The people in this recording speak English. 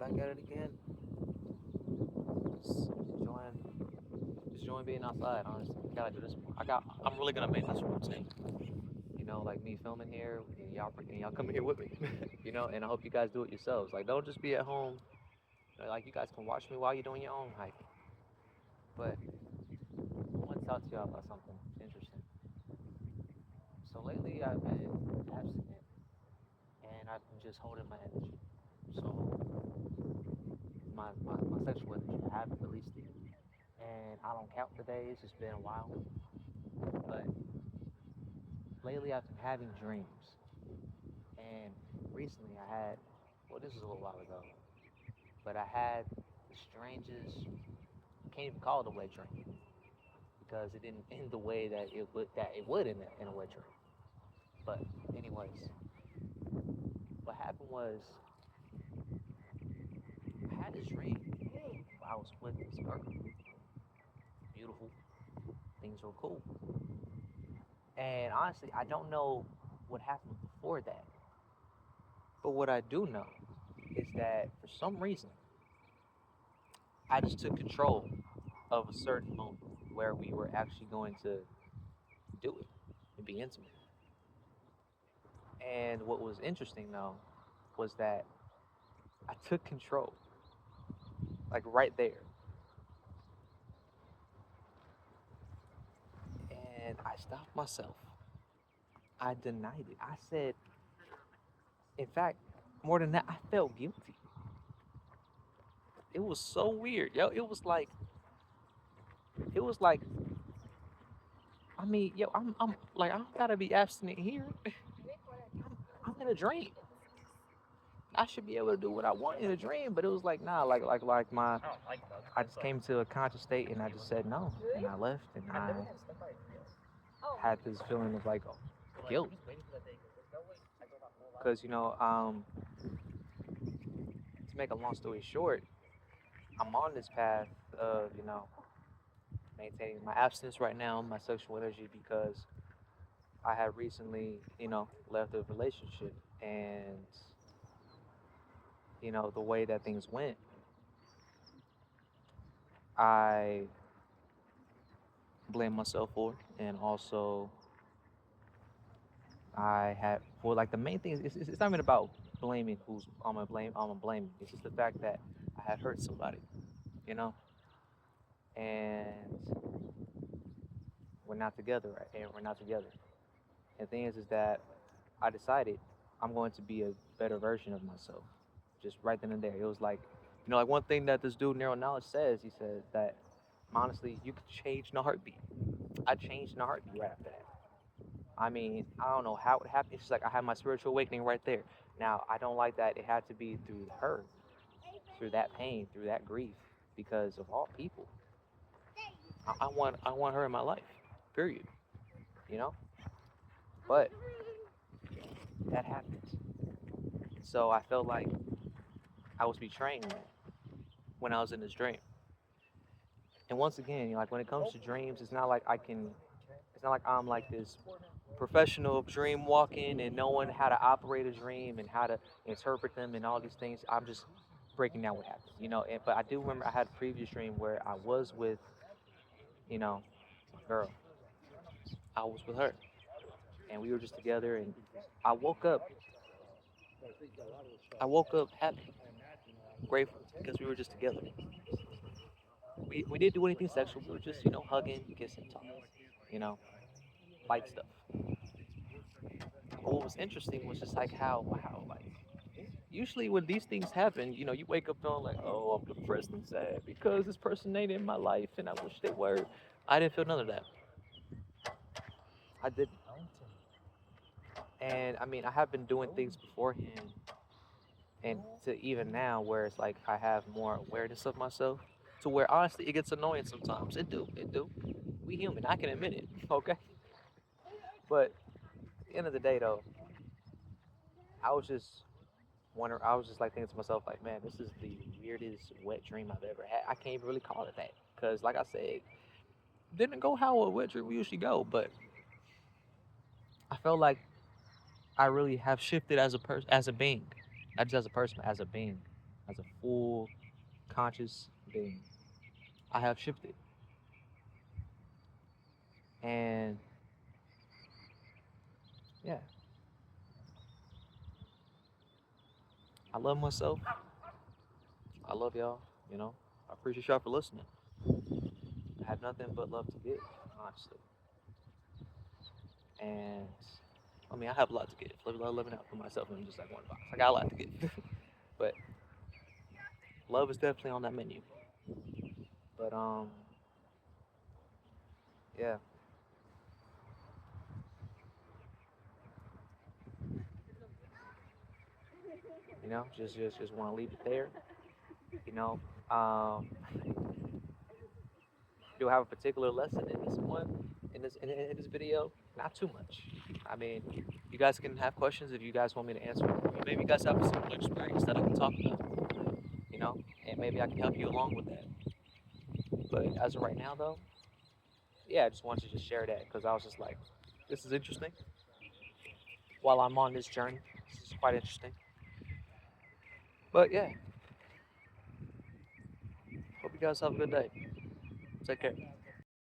back at it again. Just enjoying being outside. Honestly, gotta do this more. I'm really gonna make this a routine. Like me filming here, and y'all coming here with me. And I hope you guys do it yourselves. Like, don't just be at home. Like, you guys can watch me while you're doing your own hike. But I want to talk to y'all about something interesting. So lately, I've been abstinent, and I've been just holding my energy. So my sexual energy, I haven't released it, and I don't count the days. It's been a while, but lately I've been having dreams, and recently I had, well, this was a little while ago, but I had the strangest, can't even call it a wet dream because it didn't end the way that it would in a wet dream. But anyways, what happened was I had this dream. I was with this girl, beautiful, things were cool, and honestly, I don't know what happened before that. But what I do know is that for some reason, I just took control of a certain moment where we were actually going to do it and be intimate. And what was interesting though was that I took control, like right there, and I stopped myself. I denied it. I said, in fact, more than that, I felt guilty. It was so weird, yo. It was like, I mean, yo, I'm like, I don't gotta be abstinent here. I'm in a dream. I should be able to do what I want in a dream, but it was like, nah, like my, I just came to a conscious state and I just said no, and I left, and I had this feeling of like guilt, because to make a long story short, I'm on this path of maintaining my abstinence right now, my sexual energy, because I had recently left a relationship, and the way that things went, I blame myself for, and also I had, well, like, the main thing is it's not even about blaming who's I'm gonna blame. It's just the fact that I had hurt somebody, you know, and we're not together, right? And we're not together. And the thing is that I decided I'm going to be a better version of myself, just right then and there. It was like, like one thing that this dude Neural Knowledge says. He says that honestly, you could change in a heartbeat. I changed in a heartbeat right after that. I mean, I don't know how it happened. It's just like I had my spiritual awakening right there. Now, I don't like that it had to be through her, through that pain, through that grief, because of all people. I want her in my life. Period. You know? But that happened. So I felt like I was betraying her when I was in this dream. And once again, like, when it comes to dreams, it's not like I'm like this professional dream walking and knowing how to operate a dream and how to interpret them and all these things. I'm just breaking down what happened. But I do remember I had a previous dream where I was with, a girl. I was with her, and we were just together. And I woke up. I woke up happy, grateful because we were just together. We didn't do anything sexual. We were just hugging, kissing, talking, you know, light stuff. But what was interesting was just like how, wow, like, usually when these things happen, you wake up feeling like, oh, I'm depressed and sad because this person ain't in my life and I wish they were. I didn't feel none of that. I didn't. And I mean, I have been doing things beforehand, and to even now where it's like I have more awareness of myself, to where honestly it gets annoying sometimes. It do. We human, I can admit it, okay? But at the end of the day though, I was just I was just like thinking to myself, like, man, this is the weirdest wet dream I've ever had. I can't even really call it that because, like I said, didn't go how a wet dream usually go. But I felt like I really have shifted as a person, as a being, not just as a person, as a being. as a full conscious being. I have shifted. And yeah, I love myself. I love y'all, you know. I appreciate y'all for listening. I have nothing but love to give, honestly. And I mean, I have a lot to give. Living out for myself and just like one box. I got a lot to give. But love is definitely on that menu. But yeah, just want to leave it there. You know, um, do have a particular lesson in this one, in this video. Not too much. I mean, you guys can have questions if you guys want me to answer. Or maybe you guys have a similar experience that I can talk about. You know, and maybe I can help you along with that. But as of right now, though, yeah, I just wanted to just share that because I was just like, this is interesting. While I'm on this journey, this is quite interesting. But yeah, hope you guys have a good day. Take care.